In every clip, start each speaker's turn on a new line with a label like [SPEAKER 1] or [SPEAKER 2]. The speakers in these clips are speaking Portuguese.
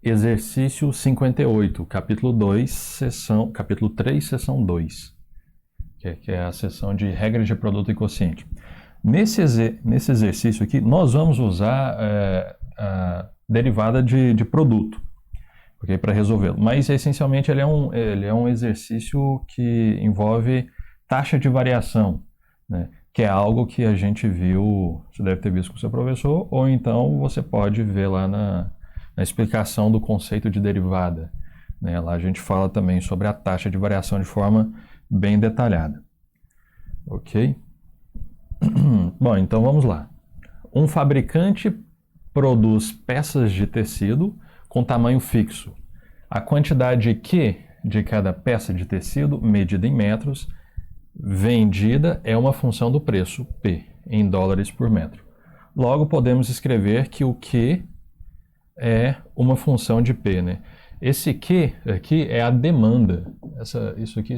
[SPEAKER 1] exercício 58, capítulo 3, seção 2, que é a seção de regras de produto e quociente. Nesse exercício aqui, nós vamos usar a derivada de produto, okay, para resolvê-lo. Mas, essencialmente, ele é um exercício que envolve taxa de variação, né? Que é algo que a gente viu, você deve ter visto com o seu professor, ou então você pode ver lá na explicação do conceito de derivada, né? Lá a gente fala também sobre a taxa de variação de forma bem detalhada. Ok? Bom, então vamos lá. Um fabricante produz peças de tecido com tamanho fixo. A quantidade Q de cada peça de tecido, medida em metros, vendida é uma função do preço, P, em dólares por metro. Logo, podemos escrever que o Q é uma função de P, né? Esse Q aqui é a demanda. Isso aqui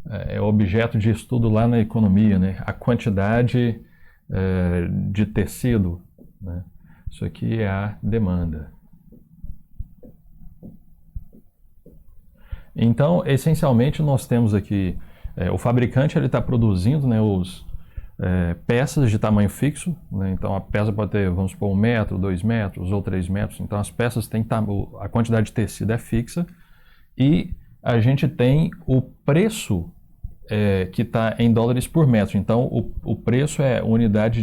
[SPEAKER 1] é objeto de estudo lá na economia, né? A quantidade de tecido, né? Isso aqui é a demanda. Então, essencialmente, nós temos aqui o fabricante, ele está produzindo, né, peças de tamanho fixo, né? Então a peça pode ter, vamos supor, 1 metro, 2 metros ou 3 metros. Então as peças têm a quantidade de tecido é fixa e a gente tem o preço que está em dólares por metro. Então o preço é unidade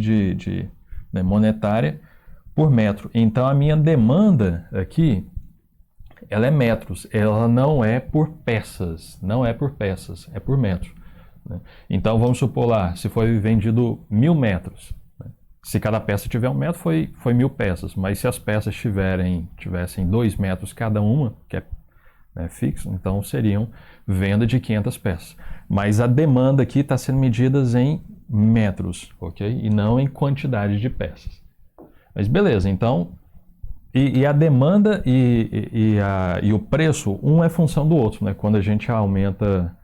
[SPEAKER 1] né, monetária por metro. Então a minha demanda aqui, ela é metros, ela não é por peças, é por metro. Né? Então vamos supor lá, se foi vendido 1000 metros, né? Se cada peça tiver 1 metro, foi 1000 peças, mas se as peças tivessem 2 metros cada uma, que é fixo, então seriam venda de 500 peças. Mas a demanda aqui está sendo medida em metros, ok? E não em quantidade de peças. Mas beleza, então... E a demanda e o preço, um é função do outro, né? Quando a gente aumenta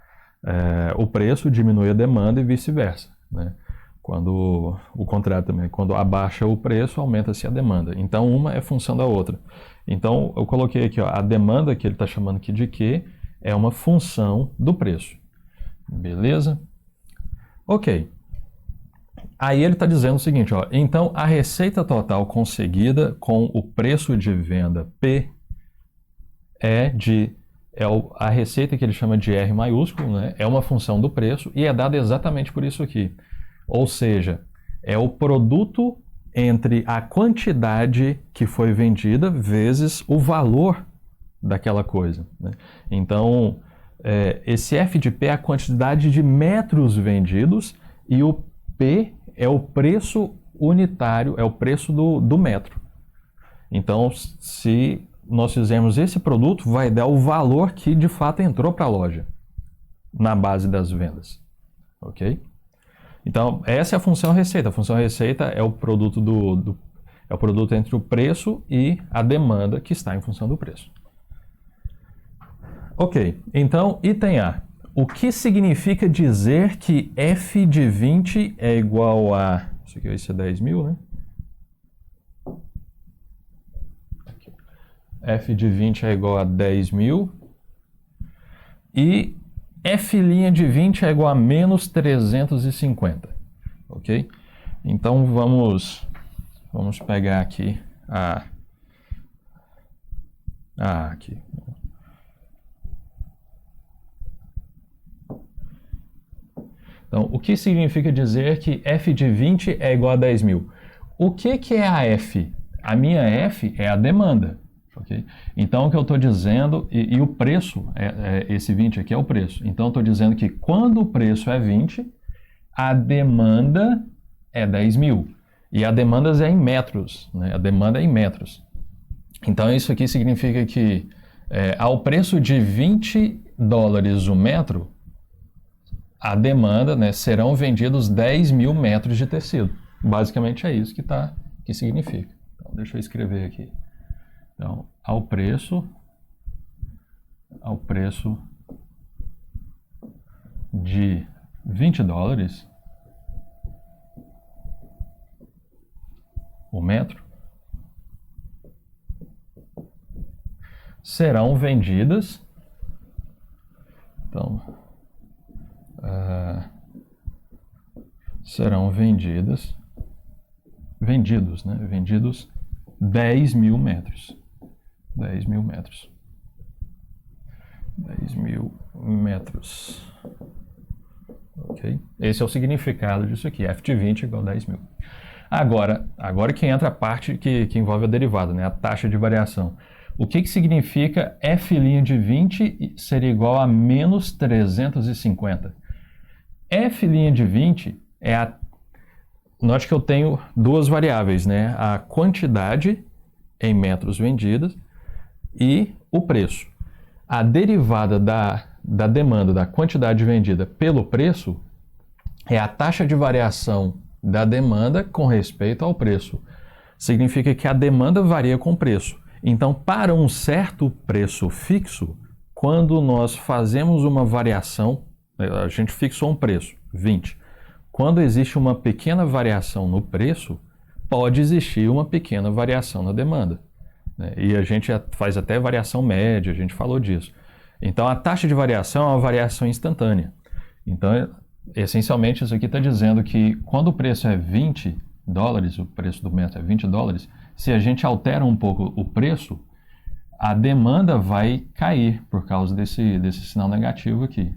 [SPEAKER 1] o preço, diminui a demanda e vice-versa, né? Quando o contrário também, quando abaixa o preço, aumenta-se a demanda. Então, uma é função da outra. Então, eu coloquei aqui, ó, a demanda, que ele está chamando aqui de Q, é uma função do preço. Beleza? Ok. Aí ele está dizendo o seguinte, ó, então a receita total conseguida com o preço de venda P a receita que ele chama de R maiúsculo, né, é uma função do preço e é dada exatamente por isso aqui. Ou seja, é o produto entre a quantidade que foi vendida vezes o valor daquela coisa, né? Então, esse F de P é a quantidade de metros vendidos e o P é o preço unitário, é o preço do metro. Então, se nós fizermos esse produto, vai dar o valor que de fato entrou para a loja, na base das vendas. Ok? Então, essa é a função receita. A função receita é o produto é o produto entre o preço e a demanda que está em função do preço. Ok, então, item A. O que significa dizer que F de 20 é igual a... Isso aqui vai ser 10.000, né? Aqui. F de 20 é igual a 10.000. E F' de 20 é igual a menos 350. Ok? Então, vamos pegar aqui aqui. Então, o que significa dizer que F de 20 é igual a 10.000? O que é a F? A minha F é a demanda. Okay? Então, o que eu estou dizendo, e o preço, esse 20 aqui é o preço. Então, eu estou dizendo que quando o preço é 20, a demanda é 10.000. E a demanda é em metros. Né? A demanda é em metros. Então, isso aqui significa que ao preço de $20 o metro, a demanda, né, serão vendidos 10.000 metros de tecido. Basicamente é isso que significa. Então, deixa eu escrever aqui. Então, ao preço de $20 o metro, serão vendidas. Então, serão vendidos, né? Vendidos 10 mil metros. 10 mil metros. 10 mil metros. Ok? Esse é o significado disso aqui. F de 20 igual a 10 mil. Agora que entra a parte que envolve a derivada, né? A taxa de variação. O que significa F' de 20 seria igual a menos 350? F' de 20 é a... Note que eu tenho duas variáveis, né? A quantidade em metros vendidas e o preço. A derivada da demanda, da quantidade vendida pelo preço, é a taxa de variação da demanda com respeito ao preço. Significa que a demanda varia com o preço. Então, para um certo preço fixo, quando nós fazemos uma variação, a gente fixou um preço, 20. Quando existe uma pequena variação no preço, pode existir uma pequena variação na demanda. E a gente faz até variação média, a gente falou disso. Então, a taxa de variação é uma variação instantânea. Então, essencialmente, isso aqui está dizendo que quando o preço é 20 dólares, o preço do metro é 20 dólares, se a gente altera um pouco o preço, a demanda vai cair por causa desse sinal negativo aqui.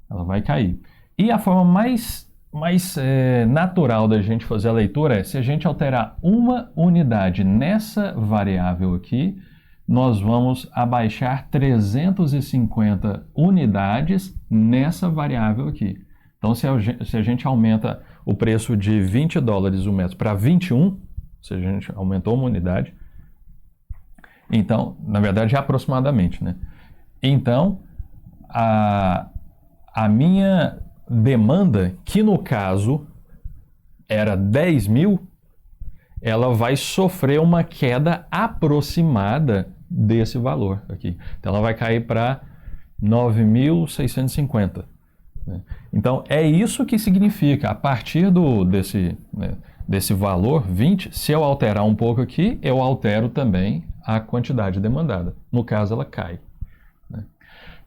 [SPEAKER 1] Ela vai cair. E a forma mais natural da gente fazer a leitura é, se a gente alterar uma unidade nessa variável aqui, nós vamos abaixar 350 unidades nessa variável aqui. Então, se a gente aumenta o preço de 20 dólares o metro para 21, se a gente aumentou uma unidade, então, na verdade, é aproximadamente, né? Então, a minha demanda, que no caso era 10 mil, ela vai sofrer uma queda aproximada desse valor aqui. Então, ela vai cair para 9.650. Né? Então, é isso que significa, a partir desse valor 20, se eu alterar um pouco aqui, eu altero também a quantidade demandada. No caso, ela cai. Né?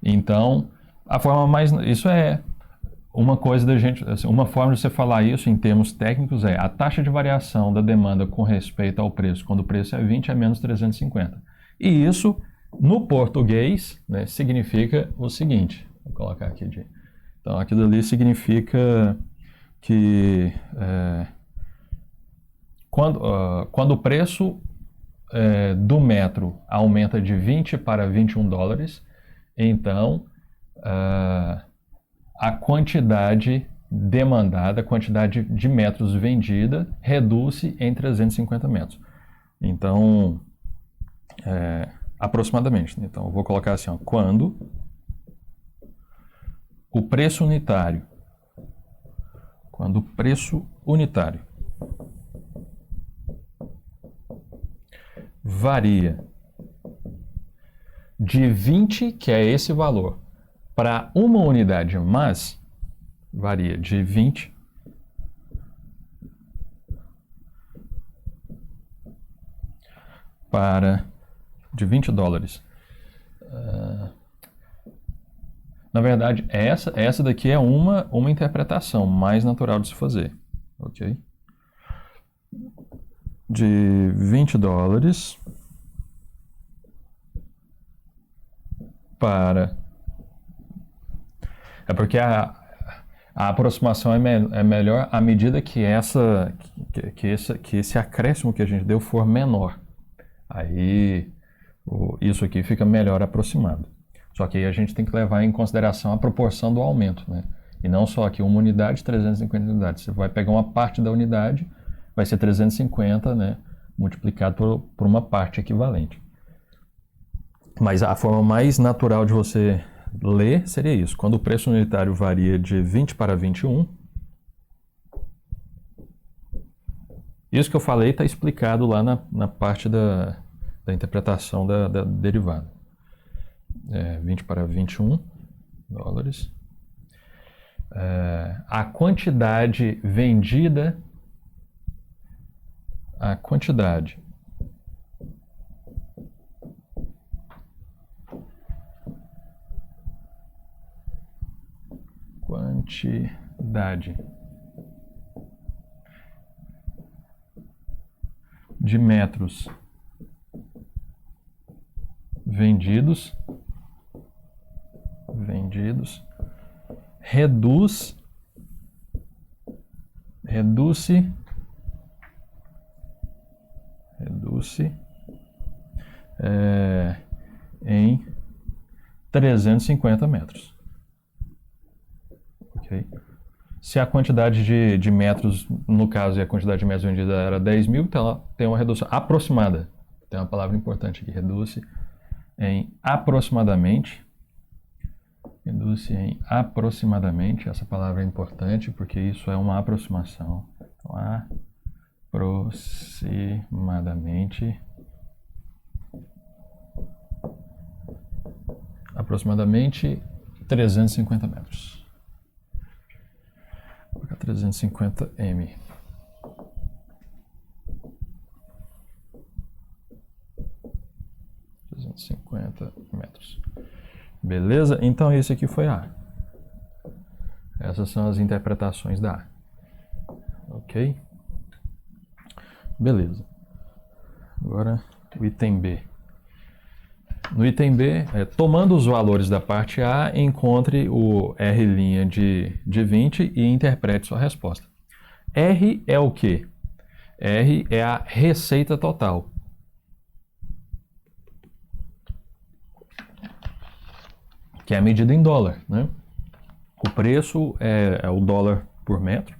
[SPEAKER 1] Então, a forma mais... Isso é uma coisa da gente... Assim, uma forma de você falar isso em termos técnicos é a taxa de variação da demanda com respeito ao preço. Quando o preço é 20, é menos 350. E isso, no português, né, significa o seguinte. Vou colocar aqui. Então, aquilo ali significa que quando o preço do metro aumenta de 20 para 21 dólares, então a quantidade demandada, a quantidade de metros vendida, reduz-se em 350 metros. Então, aproximadamente. Então, eu vou colocar assim, ó, quando o preço unitário varia de 20, que é esse valor, para uma unidade, mas varia de 20 de 20 dólares. Na verdade, essa daqui é uma interpretação mais natural de se fazer. Ok? De 20 dólares para... É porque a aproximação é melhor à medida que esse acréscimo que a gente deu for menor. Aí isso aqui fica melhor aproximado. Só que aí a gente tem que levar em consideração a proporção do aumento, né? E não só aqui uma unidade, 350 unidades. Você vai pegar uma parte da unidade, vai ser 350, né? Multiplicado por uma parte equivalente. Mas a forma mais natural de você ler seria isso. Quando o preço unitário varia de 20 para 21, isso que eu falei está explicado lá na parte da interpretação da derivada. 20 para 21 dólares. A quantidade vendida, quantidade de metros vendidos reduz em 350 metros. Okay? Se a quantidade de metros, no caso, e a quantidade de metros vendida era 10 mil, então ela tem uma redução aproximada. Tem uma palavra importante aqui, reduz em aproximadamente. Reduz em aproximadamente. Essa palavra é importante porque isso é uma aproximação. Então, aproximadamente 350 metros. Vou colocar 350 m. metros. Beleza? Então esse aqui foi A. Essas são as interpretações da A. Ok? Beleza. Agora o item B. No item B, tomando os valores da parte A, encontre o R' de 20 e interprete sua resposta. R é o quê? R é a receita total. Que é medida em dólar, né? O preço é o dólar por metro,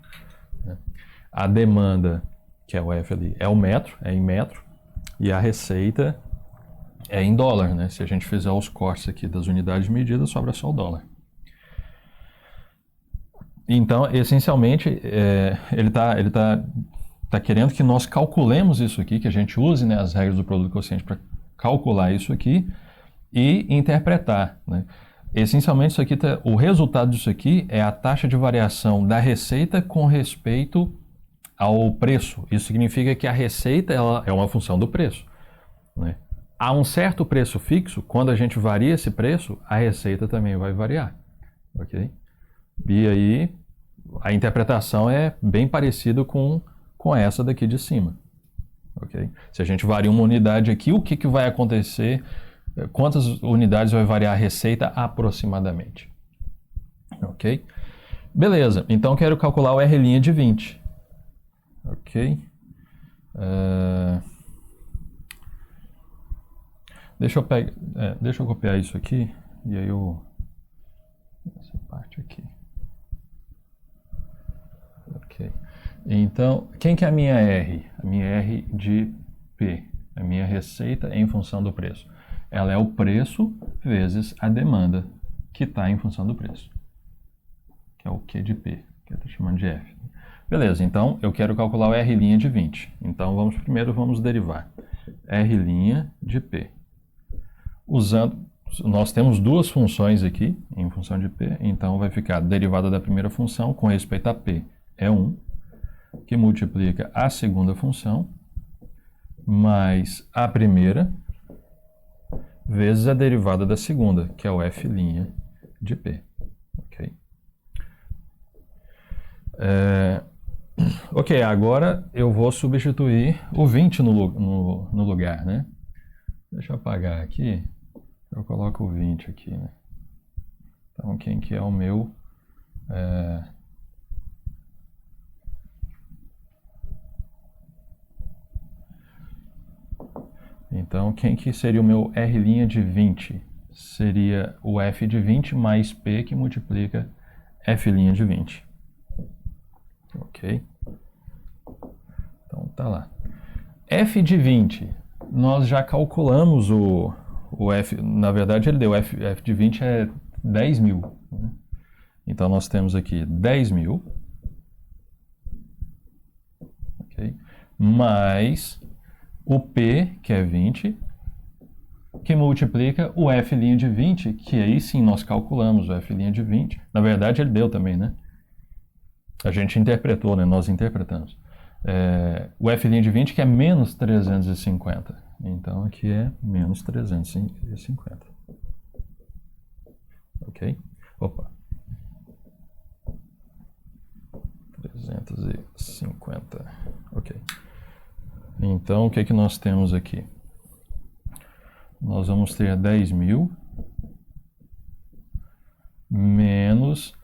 [SPEAKER 1] né? A demanda, que é o F ali, é o metro, é em metro, e a receita é em dólar, né? Se a gente fizer os cortes aqui das unidades de medida, sobra só o dólar. Então, essencialmente, ele tá querendo que nós calculemos isso aqui, que a gente use, né, as regras do produto quociente para calcular isso aqui e interpretar, né? Essencialmente, isso aqui o resultado disso aqui é a taxa de variação da receita com respeito ao preço. Isso significa que a receita ela é uma função do preço, né? A um certo preço fixo, quando a gente varia esse preço, a receita também vai variar, ok? E aí, a interpretação é bem parecida com essa daqui de cima, ok? Se a gente varia uma unidade aqui, o que vai acontecer? Quantas unidades vai variar a receita aproximadamente? Ok? Beleza, então quero calcular o R' de 20. Ok? Deixa eu copiar isso aqui e aí essa parte aqui. Ok. Então, quem que é a minha R? A minha R de P. A minha receita em função do preço. Ela é o preço vezes a demanda, que está em função do preço. Que é o Q de P, que eu estou chamando de F. Beleza, então eu quero calcular o R' de 20. Então primeiro vamos derivar. R' de P. Nós temos duas funções aqui, em função de P, então vai ficar a derivada da primeira função com respeito a P é 1, que multiplica a segunda função, mais a primeira, vezes a derivada da segunda, que é o F' de P. Ok? Ok, agora eu vou substituir o 20 no lugar, né? Deixa eu apagar aqui, eu coloco o 20 aqui, né? Então, quem que é o meu... Então, quem que seria o meu R' de 20? Seria o F de 20 mais P que multiplica F' de 20. Ok? Então, tá lá. F de 20, nós já calculamos o F, na verdade ele deu F de 20 é 10 mil. Né? Então, nós temos aqui 10 mil. Ok? Mais... o P, que é 20, que multiplica o F' de 20, que aí sim nós calculamos o F' de 20. Na verdade, ele deu também, né? A gente interpretou, né? Nós interpretamos. O F' de 20 que é menos 350. Então, aqui é menos 350. Ok? Opa. 350. Ok. Então, o que nós temos aqui? Nós vamos ter 10.000 menos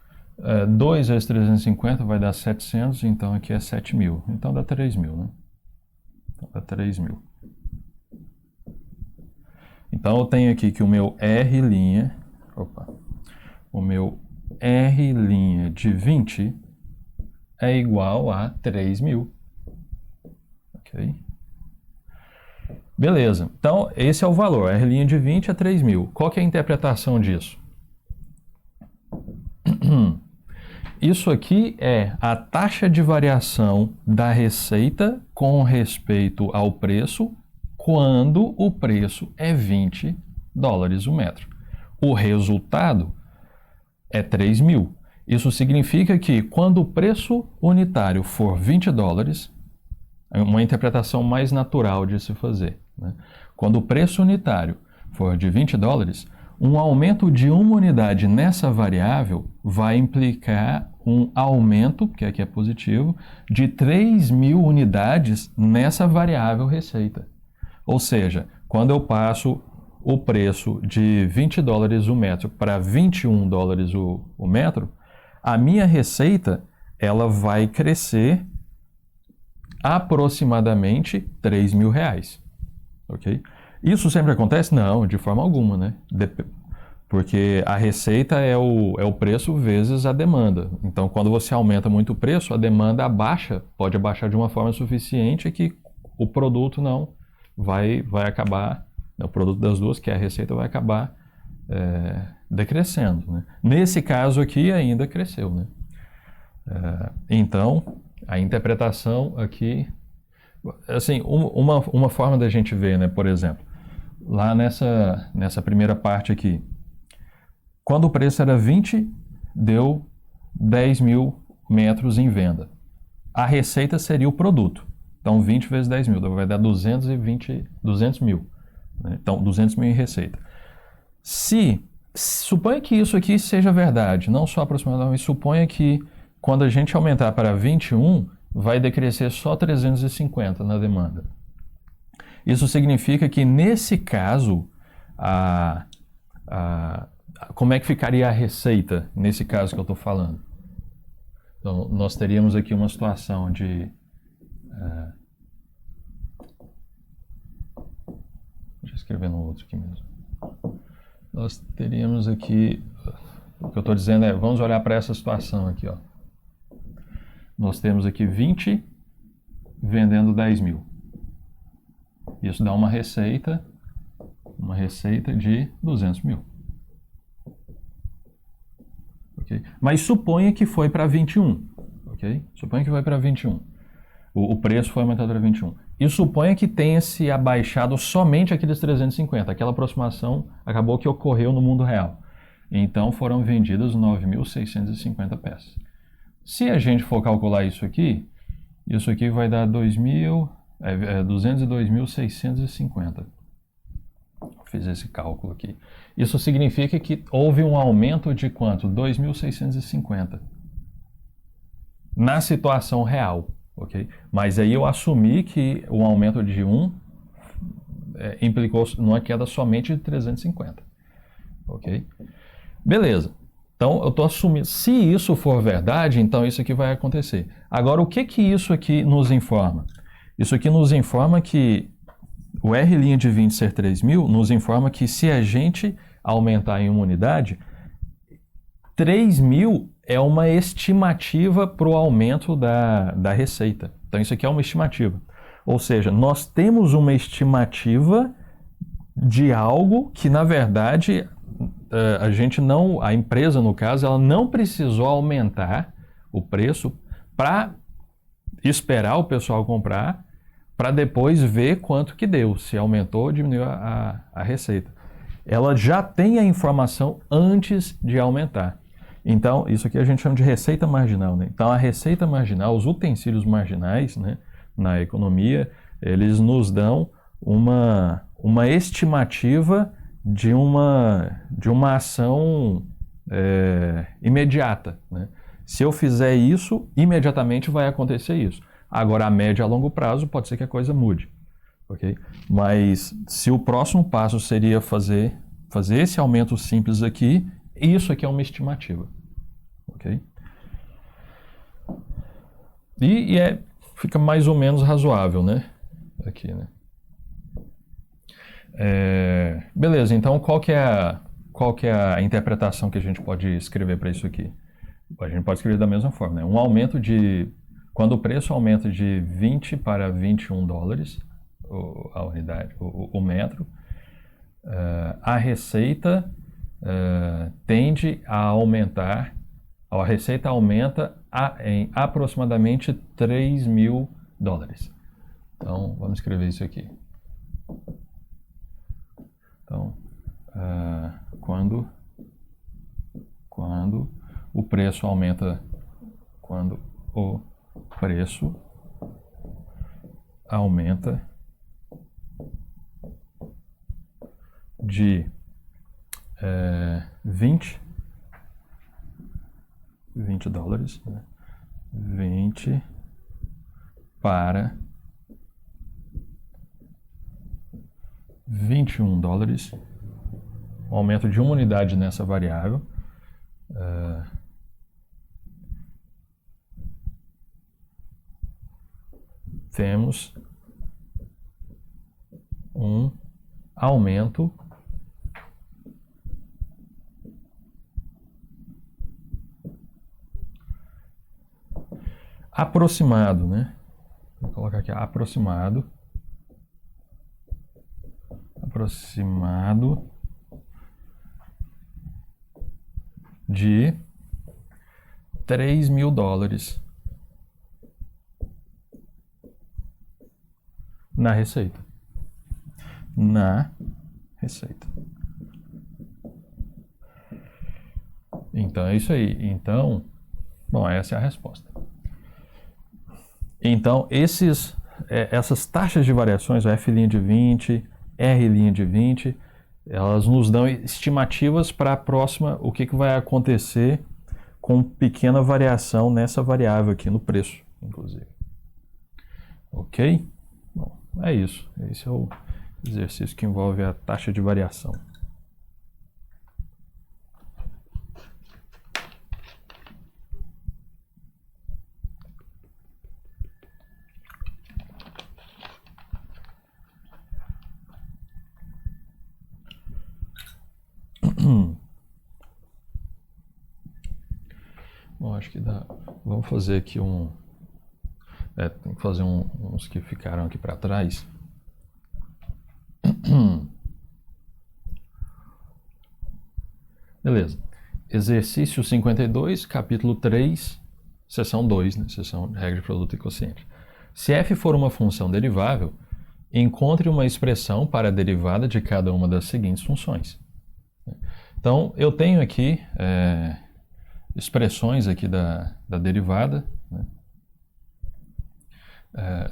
[SPEAKER 1] 2 vezes 350 vai dar 700, então aqui é 7.000. Então dá 3.000, né? Então dá 3.000. Então eu tenho aqui que o meu R', o meu R' de 20 é igual a 3.000. Ok? Beleza. Então esse é o valor. R' de 20 é 3.000. Qual que é a interpretação disso? Isso aqui é a taxa de variação da receita com respeito ao preço quando o preço é $20 o metro. O resultado é 3.000. Isso significa que quando o preço unitário for $20, é uma interpretação mais natural de se fazer, né? Quando o preço unitário for de $20, um aumento de uma unidade nessa variável vai implicar um aumento, que aqui é positivo, de 3.000 unidades nessa variável receita. Ou seja, quando eu passo o preço de $20 o metro para $21 o metro, a minha receita ela vai crescer aproximadamente R$3.000. Ok? Isso sempre acontece? Não, de forma alguma, né? Porque a receita é o preço vezes a demanda. Então, quando você aumenta muito o preço, a demanda pode abaixar de uma forma suficiente que o produto não vai acabar, o produto das duas, que é a receita, vai acabar decrescendo, né? Nesse caso aqui, ainda cresceu, né? Então, a interpretação aqui, assim, uma forma da gente ver, né, por exemplo, lá nessa primeira parte aqui, quando o preço era 20, deu 10.000 metros em venda. A receita seria o produto. Então, 20 vezes 10.000, vai dar 200 mil. Né? Então, 200 mil em receita. Suponha que isso aqui seja verdade, não só aproximadamente, mas suponha que quando a gente aumentar para 21, vai decrescer só 350 na demanda. Isso significa que, nesse caso, como é que ficaria a receita, nesse caso que eu estou falando? Então, nós teríamos aqui uma situação de... deixa eu escrever no outro aqui mesmo. Nós teríamos aqui... O que eu estou dizendo é, vamos olhar para essa situação aqui, ó. Nós temos aqui 20 vendendo 10.000. Isso dá uma receita de 200 mil. Okay? Mas suponha que foi para 21. Okay? Suponha que foi para 21. O preço foi aumentado para 21. E suponha que tenha se abaixado somente aqueles 350. Aquela aproximação acabou que ocorreu no mundo real. Então foram vendidas 9.650 peças. Se a gente for calcular isso aqui vai dar 202.650. Fiz esse cálculo aqui. Isso significa que houve um aumento de quanto? 2.650 na situação real, ok? Mas aí eu assumi que o aumento de 1 implicou numa queda somente de 350, ok? Beleza. Então, eu estou assumindo, se isso for verdade, então isso aqui vai acontecer. Agora, o que isso aqui nos informa? Isso aqui nos informa que o R' de 20 ser 3.000 nos informa que se a gente aumentar em uma unidade, 3.000 é uma estimativa para o aumento da receita. Então, isso aqui é uma estimativa. Ou seja, nós temos uma estimativa de algo que, na verdade... a empresa, no caso, ela não precisou aumentar o preço para esperar o pessoal comprar, para depois ver quanto que deu, se aumentou ou diminuiu a receita. Ela já tem a informação antes de aumentar. Então, isso aqui a gente chama de receita marginal, né? Então, a receita marginal, os utensílios marginais, né, na economia, eles nos dão uma estimativa de uma ação imediata, né? Se eu fizer isso, imediatamente vai acontecer isso. Agora, a média a longo prazo, pode ser que a coisa mude. Okay? Mas se o próximo passo seria fazer esse aumento simples aqui, isso aqui é uma estimativa. Okay? E fica mais ou menos razoável, né? Aqui, né? Beleza, então qual que é a interpretação que a gente pode escrever para isso aqui? A gente pode escrever da mesma forma, né? Um aumento quando o preço aumenta de 20 para 21 dólares a unidade, o metro, a receita tende a aumentar, a receita aumenta em aproximadamente 3 mil dólares. Então, vamos escrever isso aqui. Então, quando o preço aumenta, quando o preço aumenta de 20 dólares, né? 20 para 21 dólares, um aumento de uma unidade nessa variável. Temos um aumento aproximado, né? Vou colocar aqui aproximado de 3 mil dólares na receita. Então é isso aí. Então, bom, essa é a resposta. Então, essas taxas de variações, o F' de 20, R' de 20, elas nos dão estimativas para a próxima, o que vai acontecer com pequena variação nessa variável aqui no preço, inclusive. Ok? Bom, é isso. Esse é o exercício que envolve a taxa de variação. Bom, acho que dá. Vamos fazer aqui tem que fazer uns que ficaram aqui para trás. Beleza. Exercício 52, capítulo 3, seção 2, né? Seção de regra de produto e quociente. Se f for uma função derivável, encontre uma expressão para a derivada de cada uma das seguintes funções. Então, eu tenho aqui expressões aqui da derivada, né?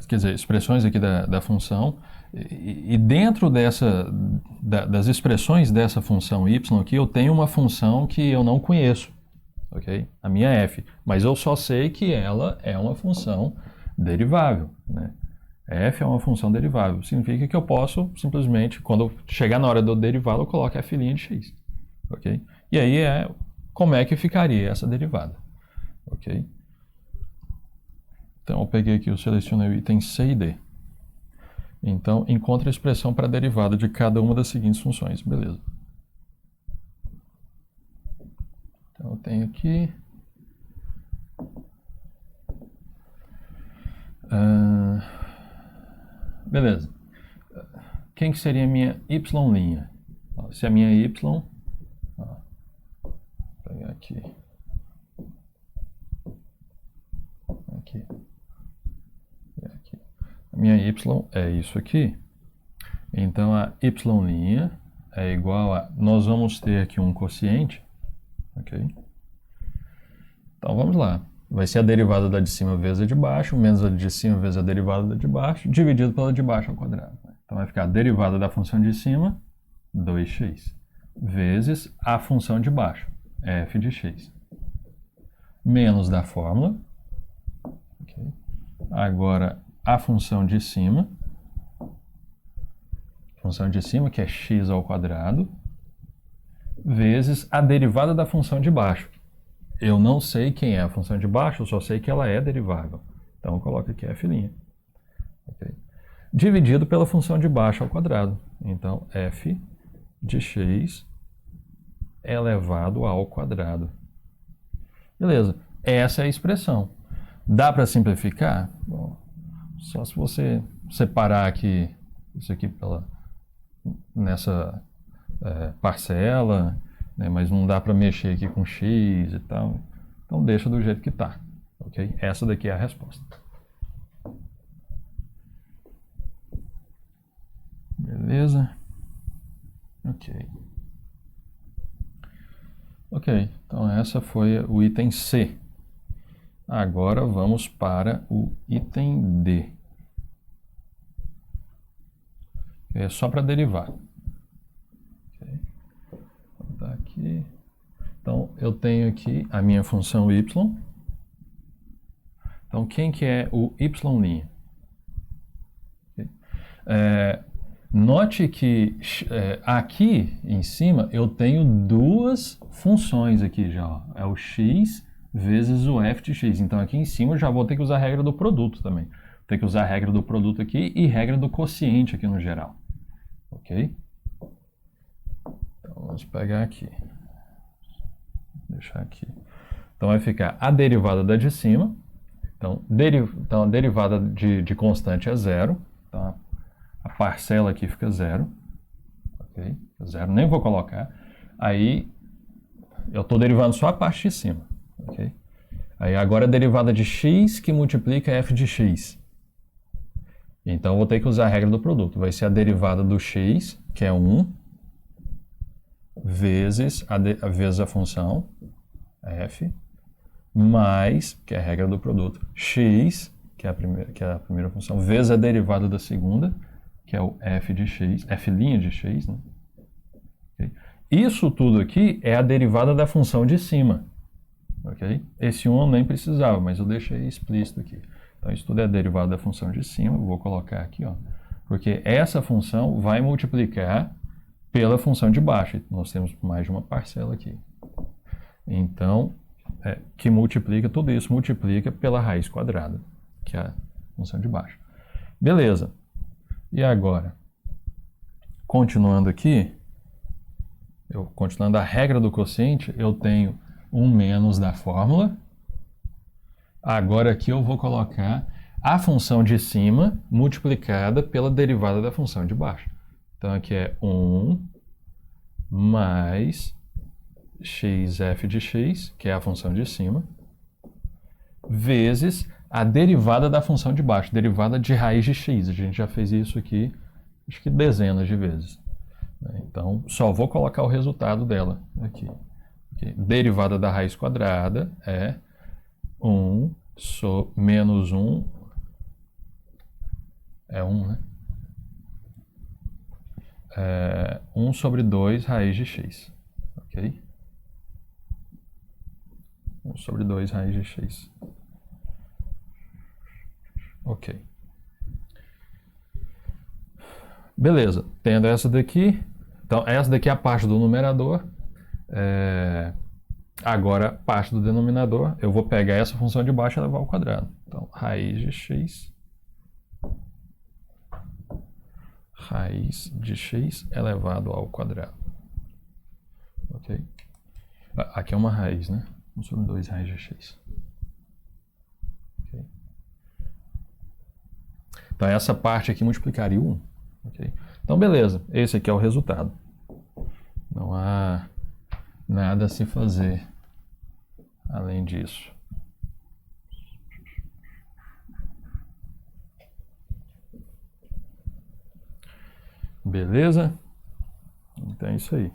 [SPEAKER 1] Quer dizer, expressões aqui da função, e dentro das expressões dessa função y aqui, eu tenho uma função que eu não conheço, ok? A minha f, mas eu só sei que ela é uma função derivável, né? F é uma função derivável, significa que eu posso simplesmente, quando chegar na hora do derivado, eu coloco f' de x, ok? E aí como é que ficaria essa derivada, ok? Então, eu peguei aqui, eu selecionei o item C e D. Então, encontre a expressão para a derivada de cada uma das seguintes funções. Beleza. Então, eu tenho aqui... beleza. Quem que seria a minha y'? Se a minha y... vou pegar aqui. Aqui. A minha y é isso aqui. Então, a y' é igual a... Nós vamos ter aqui um quociente. Ok? Então, vamos lá. Vai ser a derivada da de cima vezes a de baixo, menos a de cima vezes a derivada da de baixo, dividido pela de baixo ao quadrado. Então, vai ficar a derivada da função de cima, 2x, vezes a função de baixo, f de x, menos da fórmula. Okay. Agora, a função de cima. Função de cima, que é x ao quadrado, vezes a derivada da função de baixo. Eu não sei quem é a função de baixo, eu só sei que ela é derivável. Então, eu coloco aqui f'. Okay. Dividido pela função de baixo ao quadrado. Então, f de x elevado ao quadrado. Beleza. Essa é a expressão. Dá para simplificar? Bom, só se você separar aqui, isso aqui nessa parcela, né, mas não dá para mexer aqui com x e tal. Então, deixa do jeito que está. Okay? Essa daqui é a resposta. Beleza? Ok. Ok, então essa foi o item C. Agora vamos para o item D. É só para derivar. Okay. Vou botar aqui. Então, eu tenho aqui a minha função y. Então, quem que é o y'? Okay. Note que aqui em cima eu tenho duas funções aqui já. Ó. É o x vezes o f de x. Então aqui em cima eu já vou ter que usar a regra do produto também. Vou ter que usar a regra do produto aqui e regra do quociente aqui no geral. Ok? Então vamos pegar aqui. Vou deixar aqui. Então vai ficar a derivada da de cima. Então a derivada de constante é zero. Então, a parcela aqui fica zero. Ok? Zero, nem vou colocar. Aí, eu estou derivando só a parte de cima. Ok? Aí, agora a derivada de x que multiplica f de x. Então, eu vou ter que usar a regra do produto. Vai ser a derivada do x, que é 1, vezes a função f, mais, que é a regra do produto, x, que é a primeira função, vezes a derivada da segunda, que é o f de x, f' de x, né? Okay. Isso tudo aqui é a derivada da função de cima. Okay? Esse 1 eu nem precisava, mas eu deixei explícito aqui. Então, isso tudo é a derivada da função de cima, eu vou colocar aqui, ó, porque essa função vai multiplicar pela função de baixo. Nós temos mais de uma parcela aqui. Então, que multiplica, tudo isso multiplica pela raiz quadrada, que é a função de baixo. Beleza. E agora, continuando aqui, continuando a regra do quociente, eu tenho 1 menos da fórmula. Agora aqui eu vou colocar a função de cima multiplicada pela derivada da função de baixo. Então aqui é 1 mais xf de x, que é a função de cima, vezes a derivada da função de baixo, derivada de raiz de x. A gente já fez isso aqui, acho que dezenas de vezes. Então, só vou colocar o resultado dela aqui. Derivada da raiz quadrada é 1 menos 1, é 1, né? 1 sobre 2 raiz de x. Ok? 1 sobre 2 raiz de x. Ok. Beleza. Tendo essa daqui. Então, essa daqui é a parte do numerador. Agora, parte do denominador. Eu vou pegar essa função de baixo e levar ao quadrado. Então, raiz de x. Raiz de x elevado ao quadrado. Ok? Aqui é uma raiz, né? 1 sobre 2 raiz de x. Okay. Então, essa parte aqui multiplicaria o 1. Okay? Então, beleza. Esse aqui é o resultado. Não há nada a se fazer além disso. Beleza? Então, é isso aí.